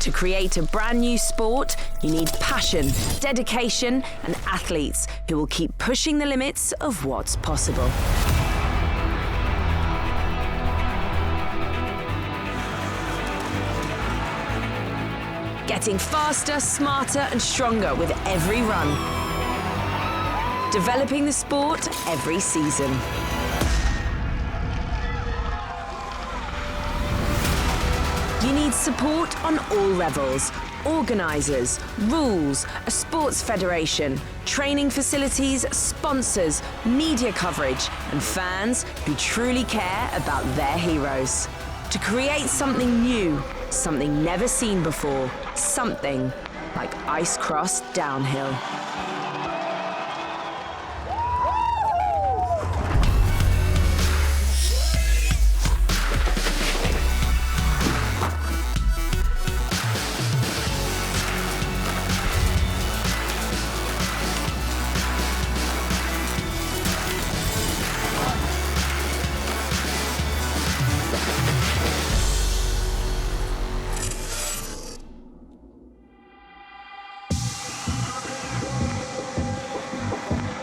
To create a brand new sport, you need passion, dedication, and athletes who will keep pushing the limits of what's possible. Getting faster, smarter, and stronger with every run. Developing the sport every season. You need support on all levels. Organisers, rules, a sports federation, training facilities, sponsors, media coverage, and fans who truly care about their heroes. To create something new, something never seen before, something like Ice Cross Downhill.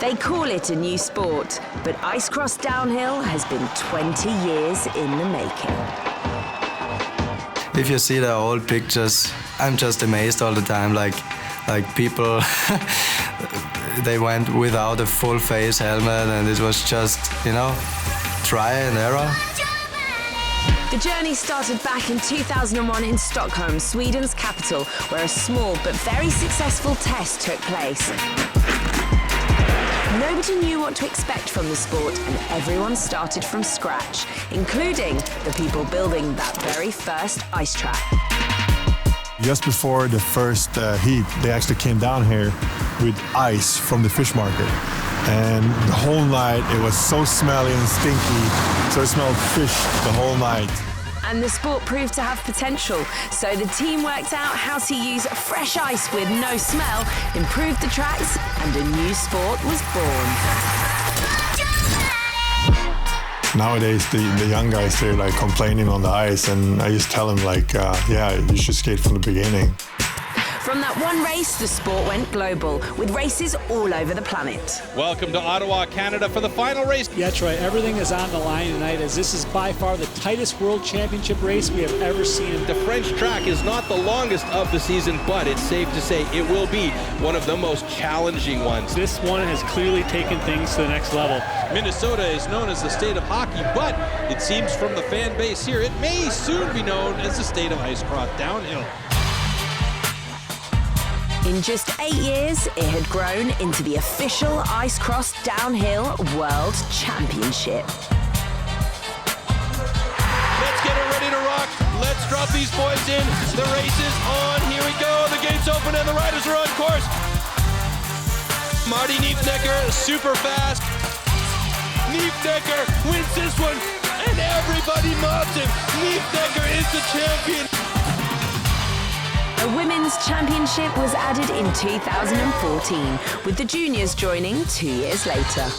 They call it a new sport, but Ice Cross Downhill has been 20 years in the making. If you see the old pictures, I'm just amazed all the time. Like people, they went without a full face helmet, and it was just, try and error. The journey started back in 2001 in Stockholm, Sweden's capital, where a small but very successful test took place. Nobody knew what to expect from the sport, and everyone started from scratch, including the people building that very first ice track. Just before the first heat, they actually came down here with ice from the fish market. And the whole night, it was so smelly and stinky, so it smelled fish the whole night. And the sport proved to have potential, so the team worked out how to use fresh ice with no smell, improved the tracks, and a new sport was born. Nowadays, the young guys, they're like complaining on the ice, and I just tell them yeah, you should skate from the beginning. From that one race, the sport went global, with races all over the planet. Welcome to Ottawa, Canada for the final race. Yeah, Troy, everything is on the line tonight, as this is by far the tightest World Championship race we have ever seen. The French track is not the longest of the season, but it's safe to say it will be one of the most challenging ones. This one has clearly taken things to the next level. Minnesota is known as the state of hockey, but it seems from the fan base here, it may soon be known as the state of Ice Cross Downhill. In just 8 years, it had grown into the official Ice Cross Downhill World Championship. Let's get it ready to rock. Let's drop these boys in. The race is on. Here we go. The gates open and the riders are on course. Marty Niefnecker, super fast. Niefnecker wins this one, and everybody mobs him. Niefnecker is the champion. A women's championship was added in 2014, with the juniors joining 2 years later.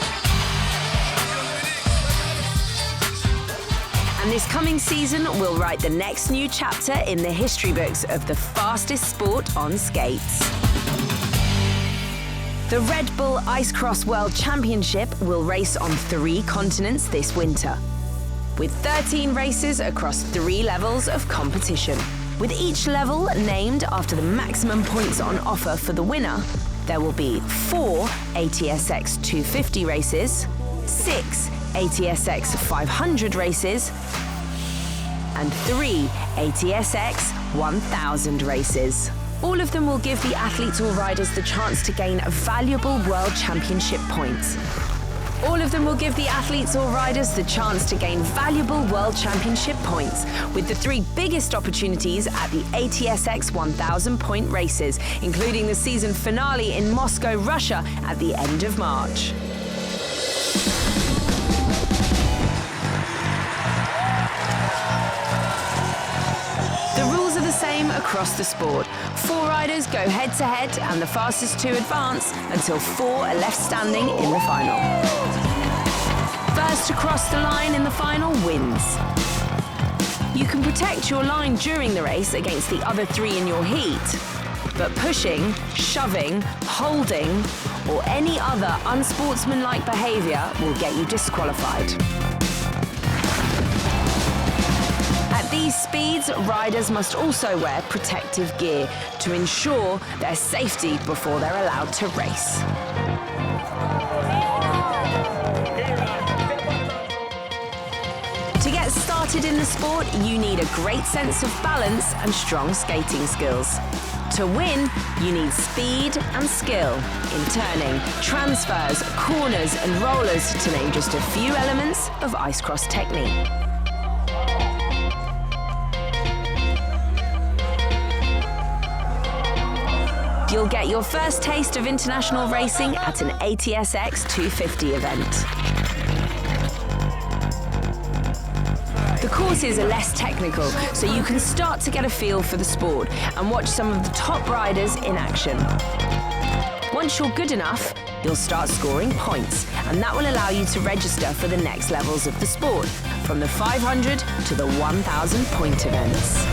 And this coming season will write the next new chapter in the history books of the fastest sport on skates. The Red Bull Ice Cross World Championship will race on 3 continents this winter, with 13 races across 3 levels of competition. With each level named after the maximum points on offer for the winner, there will be 4 ATSX 250 races, 6 ATSX 500 races, and 3 ATSX 1000 races. All of them will give the athletes or riders the chance to gain valuable World Championship points. All of them will give the athletes or riders the chance to gain valuable World Championship points, with the 3 biggest opportunities at the ATSX 1000 point races, including the season finale in Moscow, Russia at the end of March. The rules are the same across the sport. 4 riders go head-to-head, and the fastest 2 advance until 4 are left standing in the final. First to cross the line in the final wins. You can protect your line during the race against the other 3 in your heat. But pushing, shoving, holding, or any other unsportsmanlike behaviour will get you disqualified. At these speeds, riders must also wear protective gear to ensure their safety before they're allowed to race. To get started in the sport, you need a great sense of balance and strong skating skills. To win, you need speed and skill in turning, transfers, corners and rollers, to name just a few elements of ice cross technique. You'll get your first taste of international racing at an ATSX 250 event. The courses are less technical, so you can start to get a feel for the sport and watch some of the top riders in action. Once you're good enough, you'll start scoring points, and that will allow you to register for the next levels of the sport, from the 500 to the 1,000 point events.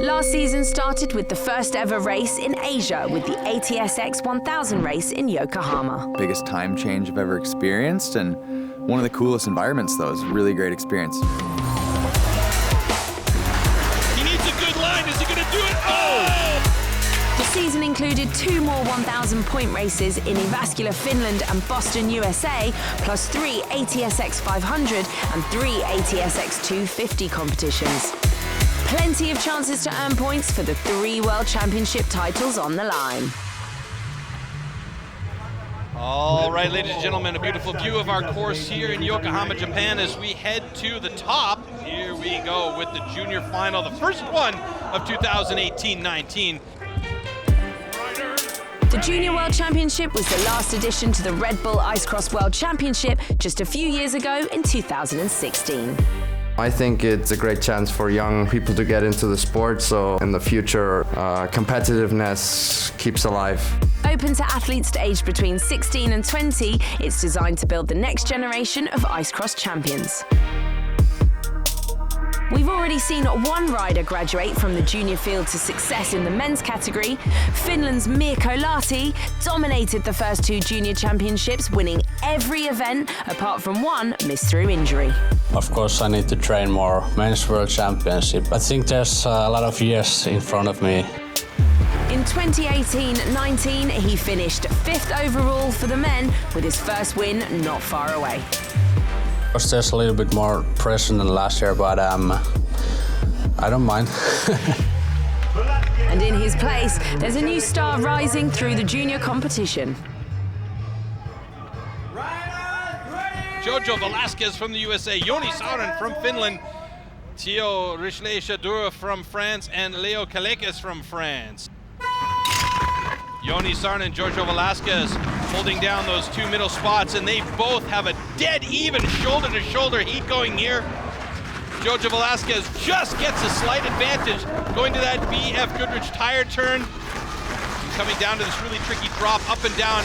Last season started with the first ever race in Asia with the ATSX 1000 race in Yokohama. Biggest time change I've ever experienced, and one of the coolest environments though. It's a really great experience. He needs a good line. Is he going to do it? Oh! The season included 2 more 1,000 point races in Jyväskylä, Finland and Boston, USA, plus 3 ATSX 500 and 3 ATSX 250 competitions. Plenty of chances to earn points for the 3 World Championship titles on the line. All right, ladies and gentlemen, a beautiful view of our course here in Yokohama, Japan, as we head to the top. Here we go with the junior final, the first one of 2018-19. The Junior World Championship was the last addition to the Red Bull Ice Cross World Championship just a few years ago in 2016. I think it's a great chance for young people to get into the sport, so in the future, competitiveness keeps alive. Open to athletes aged between 16 and 20, it's designed to build the next generation of ice cross champions. We've already seen 1 rider graduate from the junior field to success in the men's category. Finland's Mirko Lahti dominated the first 2 junior championships, winning every event apart from 1 missed through injury. Of course, I need to train more. Men's World Championship. I think there's a lot of years in front of me. In 2018-19, he finished 5th overall for the men, with his first win not far away. Of course, there's a little bit more pressure than last year, but I don't mind. And in his place, there's a new star rising through the junior competition. Jojo Velasquez from the USA, Joni Saarinen from Finland, Theo Richlet-Chadour from France, and Leo Kalekis from France. Joni Saarinen and Jojo Velasquez holding down those 2 middle spots, and they both have a dead even shoulder-to-shoulder heat going here. Jojo Velasquez just gets a slight advantage going to that BF Goodrich tire turn. Coming down to this really tricky drop up and down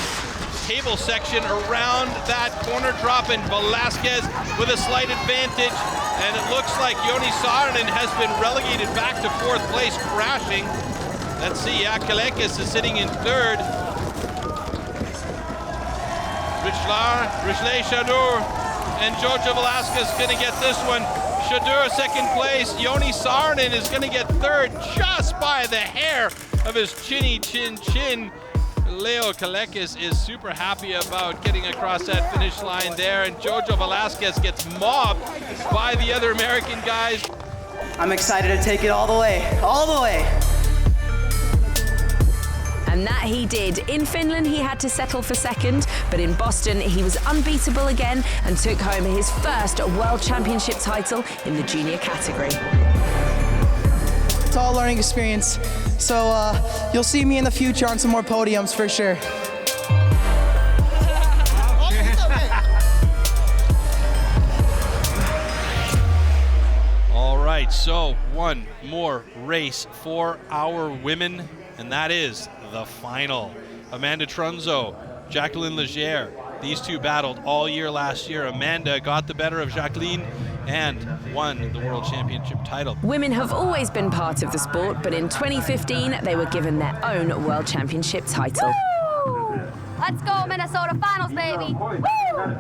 table section around that corner drop, and Velasquez with a slight advantage, and it looks like Joni Saarinen has been relegated back to 4th place, crashing. Let's see, Kalekis is sitting in 3rd. Richlet-Chadour and Jojo Velasquez gonna get this one. Chadour 2nd place. Joni Saarinen is gonna get 3rd just by the hair of his chinny chin. Leo Kalekis is super happy about getting across that finish line there, and Jojo Velasquez gets mobbed by the other American guys. I'm excited to take it all the way. And that he did. In Finland, he had to settle for 2nd, but in Boston, he was unbeatable again and took home his first World Championship title in the junior category. It's all a learning experience, so you'll see me in the future on some more podiums for sure. All right, so 1 more race for our women, and that is the final. Amanda Trunzo Jacqueline Legere. These two battled all year last year. Amanda got the better of Jacqueline and won the World Championship title. Women have always been part of the sport, but in 2015, they were given their own World Championship title. Woo! Let's go, Minnesota Finals, baby! Woo!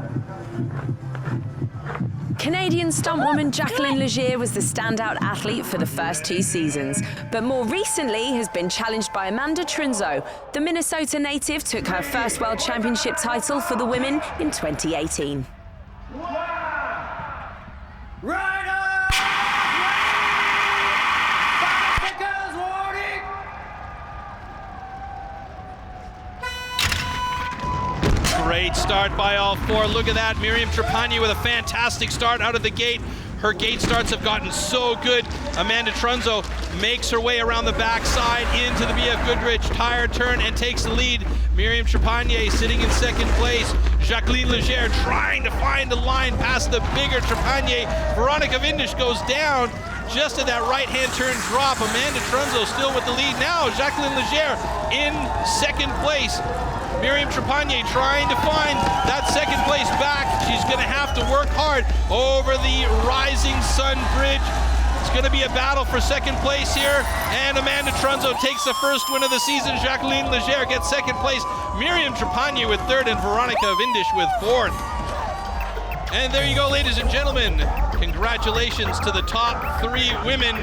Canadian stuntwoman Jacqueline Legere was the standout athlete for the first 2 seasons, but more recently has been challenged by Amanda Trunzo. The Minnesota native took her first World Championship title for the women in 2018. Great start by all 4. Look at that, Miriam Trepagny with a fantastic start out of the gate. Her gate starts have gotten so good. Amanda Trunzo makes her way around the backside into the BF Goodrich tire turn and takes the lead. Miriam Trepagny sitting in second place. Jacqueline Legere trying to find a line past the bigger Trepagny. Veronica Vindish goes down just at that right-hand turn drop. Amanda Trunzo still with the lead now. Jacqueline Legere in second place. Miriam Trepagny trying to find that second place back. She's going to have to work hard over the rising sun bridge. It's going to be a battle for second place here. And Amanda Trunzo takes the first win of the season. Jacqueline Legere gets second place. Miriam Trepagny with third and Veronica Vindish with fourth. And there you go, ladies and gentlemen. Congratulations to the top 3 women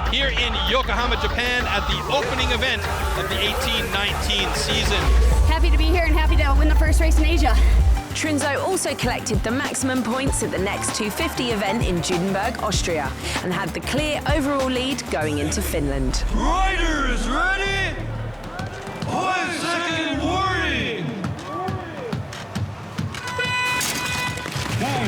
here in Yokohama, Japan at the opening event of the 18-19 season. Happy to be here and happy to win the first race in Asia. Trunzo also collected the maximum points at the next 250 event in Judenburg, Austria, and had the clear overall lead going into Finland. Riders ready? 5-second warning!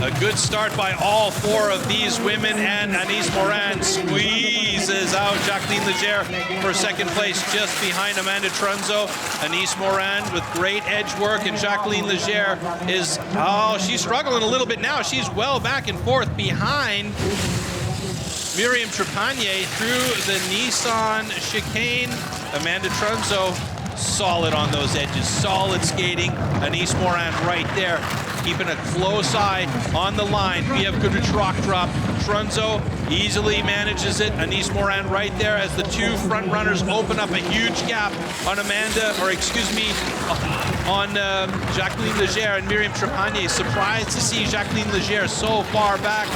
A good start by all 4 of these women, and Anise Morin squeezes out Jacqueline Legere for second place just behind Amanda Trunzo. Anise Morin with great edge work, and Jacqueline Legere is, she's struggling a little bit now. She's well back and forth behind Miriam Trepagny through the Nissan chicane. Amanda Trunzo solid on those edges, solid skating. Anise Morin right there, keeping a close eye on the line. We have Goodrich rock drop. Trunzo easily manages it. Anise Morin right there as the 2 front runners open up a huge gap on on Jacqueline Legere and Miriam Trepagny. Surprised to see Jacqueline Legere so far back.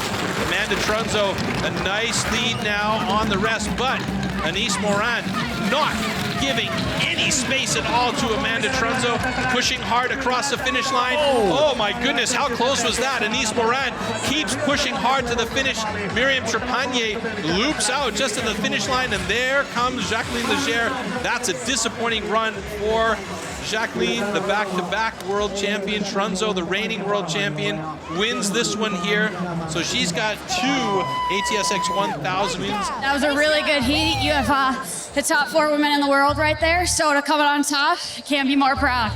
Amanda Trunzo, a nice lead now on the rest, but Anise Morin not giving any space at all to Amanda Trunzo, pushing hard across the finish line. Oh my goodness, how close was that? Anise Morin keeps pushing hard to the finish. Miriam Trepagny loops out just at the finish line, and there comes Jacqueline Legere. That's a disappointing run for Jacqueline, the back-to-back world champion. Trunzo, the reigning world champion, wins this one here. So she's got 2 ATSX 1000 wins. That was a really good heat. You have the top 4 women in the world right there. So to come out on top, can't be more proud.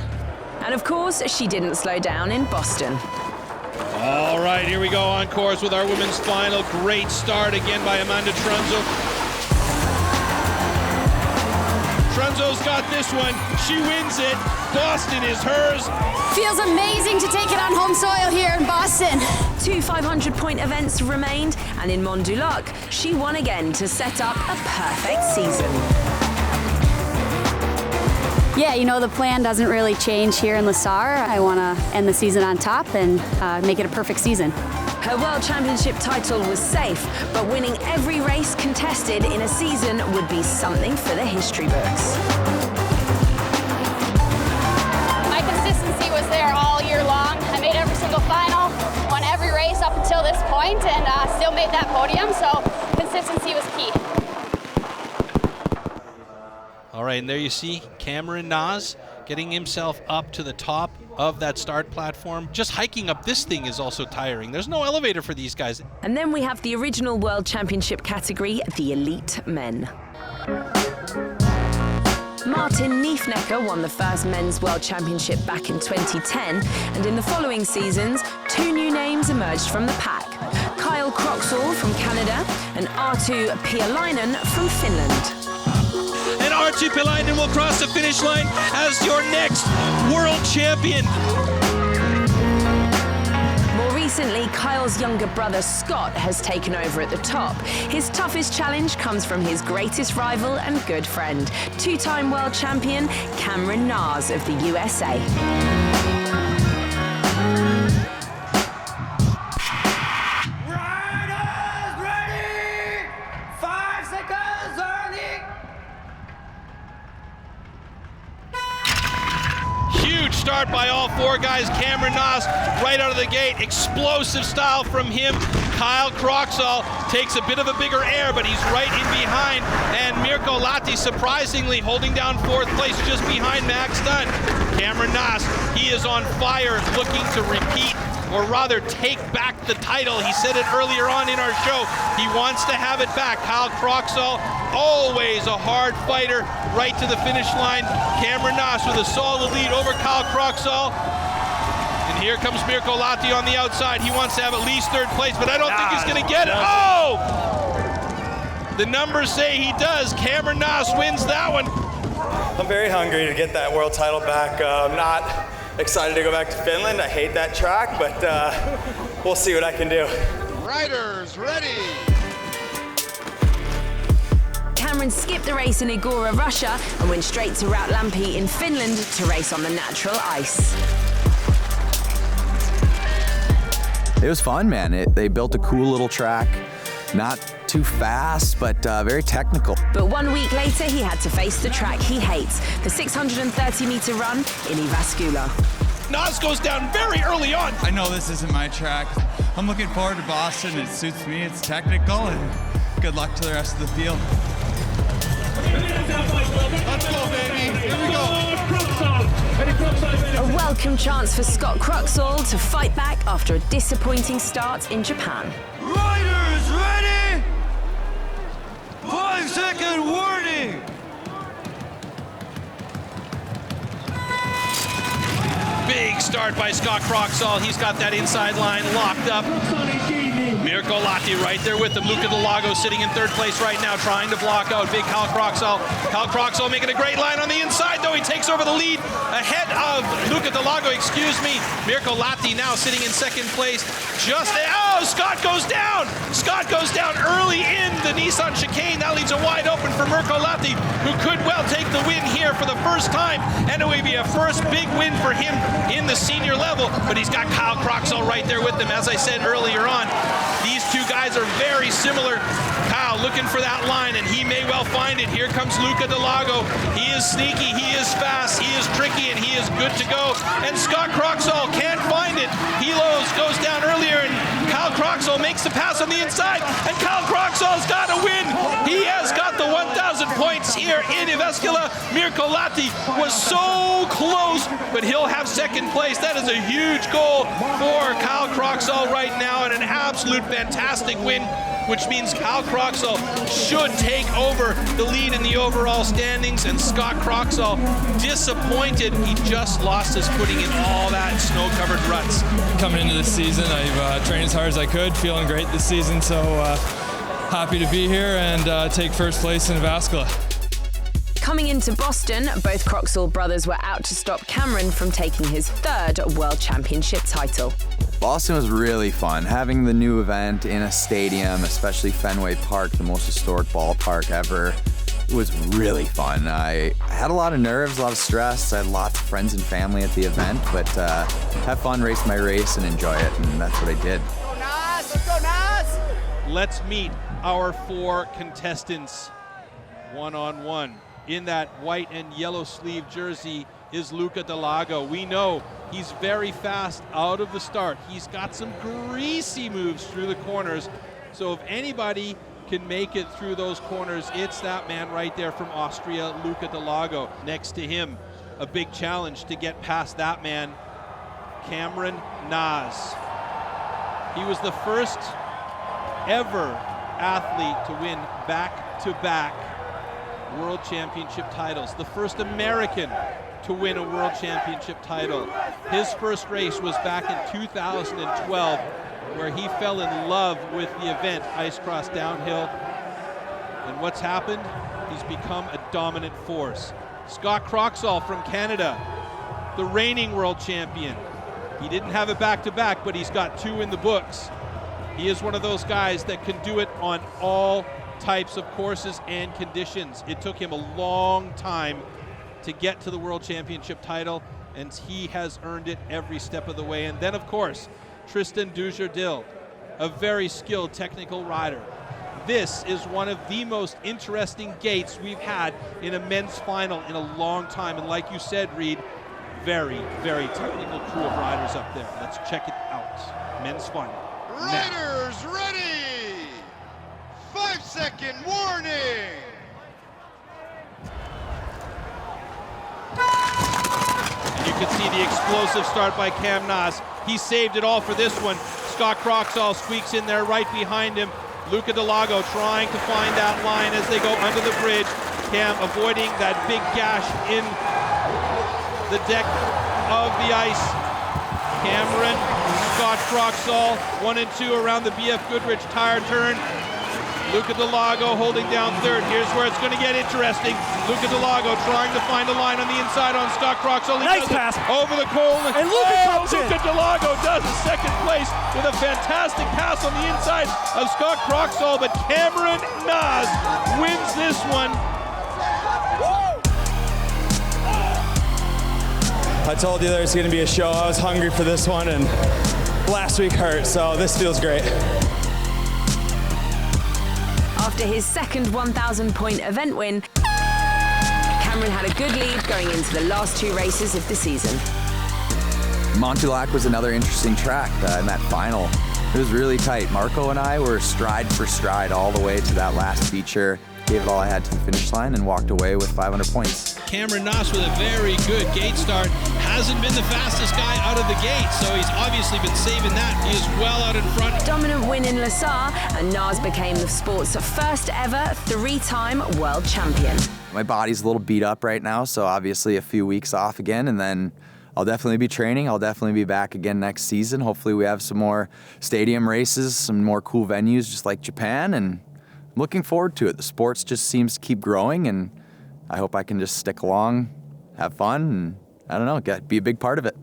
And of course, she didn't slow down in Boston. All right, here we go on course with our women's final. Great start again by Amanda Trunzo. Trunzo's got this one. She wins it. Boston is hers. Feels amazing to take it on home soil here in Boston. 2 500-point events remained, and in Mont du Lac, she won again to set up a perfect season. Yeah, you know, the plan doesn't really change here in Lassar. I want to end the season on top and make it a perfect season. Her World Championship title was safe, but winning every race contested in a season would be something for the history books. My consistency was there all year long. I made every single final, won every race up until this point, and still made that podium, so consistency was key. All right, and there you see Cameron Nas getting himself up to the top of that start platform. Just hiking up this thing is also tiring. There's no elevator for these guys. And then we have the original World Championship category, the Elite Men. Martin Niefnecker won the first Men's World Championship back in 2010, and in the following seasons, 2 new names emerged from the pack. Kyle Croxall from Canada and Arttu Pialainen from Finland. And Arttu Chipelainen will cross the finish line as your next world champion. More recently, Kyle's younger brother Scott has taken over at the top. His toughest challenge comes from his greatest rival and good friend, two-time world champion Cameron Nars of the USA. Start by all four guys. Cameron Nars right out of the gate. Explosive style from him. Kyle Croxall takes a bit of a bigger air, but he's right in behind. And Mirko Lahti surprisingly holding down fourth place just behind Max Dunn. Cameron Nars, he is on fire, looking to repeat, or rather take back the title. He said it earlier on in our show. He wants to have it back. Kyle Croxall, always a hard fighter, right to the finish line. Cameron Nars with a solid lead over Kyle Croxall. And here comes Mirko Lahti on the outside. He wants to have at least third place, but I don't think he's gonna get it. Oh! The numbers say he does. Cameron Nars wins that one. I'm very hungry to get that world title back. I'm not excited to go back to Finland. I hate that track, but we'll see what I can do. Riders ready. Cameron skipped the race in Igora, Russia, and went straight to Rautlampi in Finland to race on the natural ice. It was fun, man. They built a cool little track. Not too fast, but very technical. But 1 week later, he had to face the track he hates, the 630-meter run in Jyväskylä. Nars goes down very early on. I know this isn't my track. I'm looking forward to Boston. It suits me. It's technical, and good luck to the rest of the field. Let's go, baby. Here we go. A welcome chance for Scott Croxall to fight back after a disappointing start in Japan. Riders ready. 5-second warning. Big start by Scott Croxall. He's got that inside line locked up. Mirko Lahti right there with him. Luca De Lago sitting in third place right now, trying to block out big Kyle Croxall. Kyle Croxall making a great line on the inside, though. He takes over the lead ahead of Luca De Lago, excuse me. Mirko Lahti now sitting in second place. Oh, Scott goes down! Scott goes down early in the Nissan chicane. That leaves it wide open for Mirko Lahti, who could well take the win here for the first time. And it will be a first big win for him in the senior level. But he's got Kyle Croxall right there with him. As I said earlier on, these two guys are very similar. Kyle looking for that line, and he may well find it. Here comes Luca De Lago. He is sneaky, he is fast, he is tricky, and he is good to go. And Scott Croxall can't find it. He goes down earlier, and Kyle Croxall makes the pass on the inside, and Kyle Croxall's got a win. He has got the 1,000 points here in Jyväskylä. Mirko Lahti was so close, but he'll have second place. That is a huge goal for Kyle Croxall right now, and an absolute fantastic win, which means Kyle Croxall should take over the lead in the overall standings. And Scott Croxall, disappointed, he just lost his footing in all that snow-covered ruts. Coming into this season, I've trained as hard as I could, feeling great this season, so happy to be here and take first place in Jyväskylä. Coming into Boston, both Croxall brothers were out to stop Cameron from taking his third World Championship title. Boston was really fun. Having the new event in a stadium, especially Fenway Park, the most historic ballpark ever, it was really fun. I had a lot of nerves, a lot of stress. I had lots of friends and family at the event, but have fun, race my race, and enjoy it, and that's what I did. Go Nas! Let's go Nas! Let's meet our four contestants one-on-one. In that white and yellow sleeve jersey is Luca De Lago. We know he's very fast out of the start. He's got some greasy moves through the corners. So if anybody can make it through those corners, it's that man right there from Austria, Luca De Lago. Next to him, a big challenge to get past that man, Cameron Nars. He was the first ever athlete to win back-to-back World Championship titles, the first American to win a World Championship title. His first race was back in 2012, where he fell in love with the event, ice cross downhill. And what's happened? He's become a dominant force. Scott Croxall from Canada, the reigning world champion. He didn't have it back-to-back, but he's got 2 in the books. He is one of those guys that can do it on all types of courses and conditions. It took him a long time to get to the World Championship title, and he has earned it every step of the way. And then, of course, Tristan Dujardil, a very skilled technical rider. This is one of the most interesting gates we've had in a men's final in a long time. And like you said, Reed, very, very technical crew of riders up there. Let's check it out. Men's final. Riders ready! 5-second warning! And you can see the explosive start by Cam Naas. He saved it all for this one. Scott Croxall squeaks in there right behind him. Luca De Lago trying to find that line as they go under the bridge. Cam avoiding that big gash in the deck of the ice. Cameron, Scott Croxall, 1 and 2 around the BF Goodrich tire turn. Luca De Lago holding down third. Here's where it's going to get interesting. Luca De Lago trying to find a line on the inside on Scott Croxall. Nice pass. Over the goal. And Luca comes in. Luca De Lago does a second place with a fantastic pass on the inside of Scott Croxall, but Cameron Naas wins this one. I told you there was going to be a show. I was hungry for this one, and last week hurt, so this feels great. After his second 1,000-point event win, Cameron had a good lead going into the last 2 races of the season. Mont-du-Lac was another interesting track in that final. It was really tight. Marco and I were stride for stride all the way to that last feature. Gave it all I had to the finish line and walked away with 500 points. Cameron Naas with a very good gate start. Hasn't been the fastest guy out of the gate, so he's obviously been saving that. He is well out in front. Dominant win in Lassar, and Naas became the sport's first ever 3-time world champion. My body's a little beat up right now, so obviously a few weeks off again, and then I'll definitely be training. I'll definitely be back again next season. Hopefully we have some more stadium races, some more cool venues just like Japan, and I'm looking forward to it. The sports just seems to keep growing, and I hope I can just stick along, have fun, and I don't know, be a big part of it.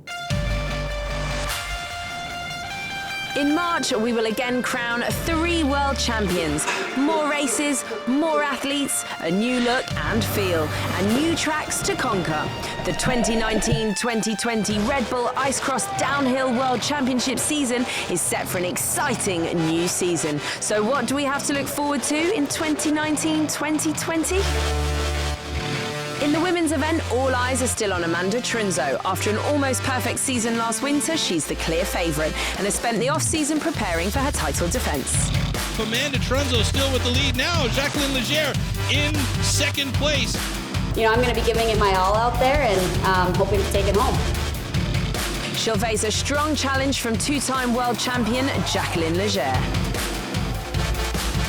In March, we will again crown 3 world champions. More races, more athletes, a new look and feel, and new tracks to conquer. The 2019-2020 Red Bull Ice Cross Downhill World Championship season is set for an exciting new season. So what do we have to look forward to in 2019-2020? In the women's event, all eyes are still on Amanda Trinzo. After an almost perfect season last winter, she's the clear favourite and has spent the off-season preparing for her title defence. Amanda Trinzo still with the lead now. Jacqueline Legere in second place. You know, I'm going to be giving it my all out there and hoping to take it home. She'll face a strong challenge from 2-time world champion Jacqueline Legere.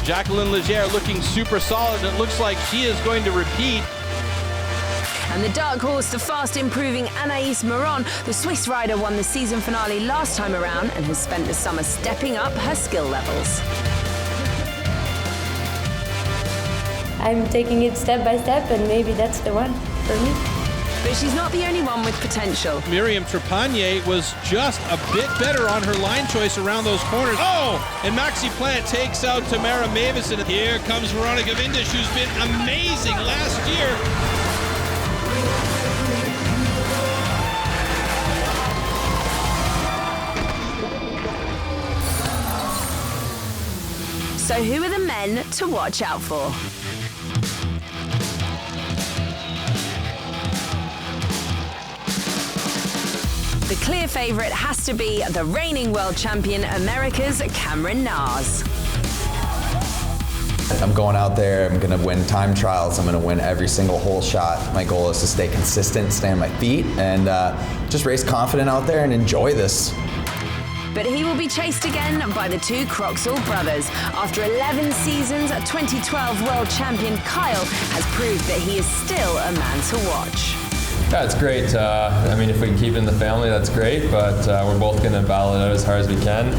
Jacqueline Legere looking super solid. It looks like she is going to repeat. And the dark horse, the fast-improving Anaïs Moron, the Swiss rider won the season finale last time around and has spent the summer stepping up her skill levels. I'm taking it step by step, and maybe that's the one for me. But she's not the only one with potential. Miriam Trepanier was just a bit better on her line choice around those corners. Oh! And Maxi Plant takes out Tamara Mavison. Here comes Veronica Vindish, who's been amazing last year. So who are the men to watch out for? The clear favourite has to be the reigning world champion, America's Cameron Naas. I'm going out there, I'm gonna win time trials, I'm gonna win every single hole shot. My goal is to stay consistent, stay on my feet, and just race confident out there and enjoy this. But he will be chased again by the 2 Croxall brothers. After 11 seasons, 2012 world champion Kyle has proved that he is still a man to watch. Yeah, it's great. I mean, if we can keep it in the family, that's great, but we're both going to battle it out as hard as we can.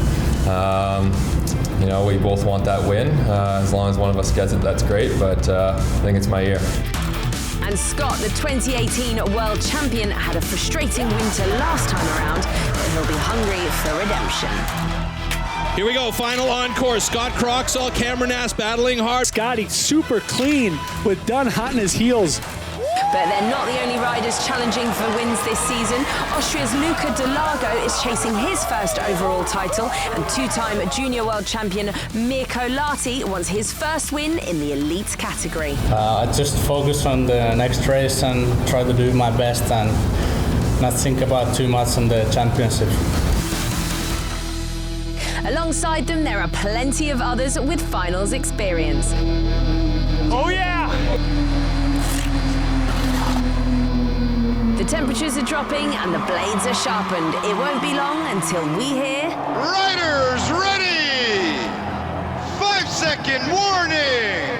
You know, we both want that win. As long as one of us gets it, that's great, but I think it's my year. And Scott, the 2018 world champion, had a frustrating winter last time around, but he'll be hungry for redemption. Here we go, final encore. Scott Croxall, Cameron Ass battling hard. Scotty super clean with Dunn hot in his heels. But they're not the only riders challenging for wins this season. Austria's Luca De Lago is chasing his first overall title, and two-time junior world champion Mirko Lahti wants his first win in the elite category. I just focus on the next race and try to do my best and not think about too much on the championship. Alongside them, there are plenty of others with finals experience. Oh yeah! The temperatures are dropping and the blades are sharpened. It won't be long until we hear... Riders ready! 5-second warning!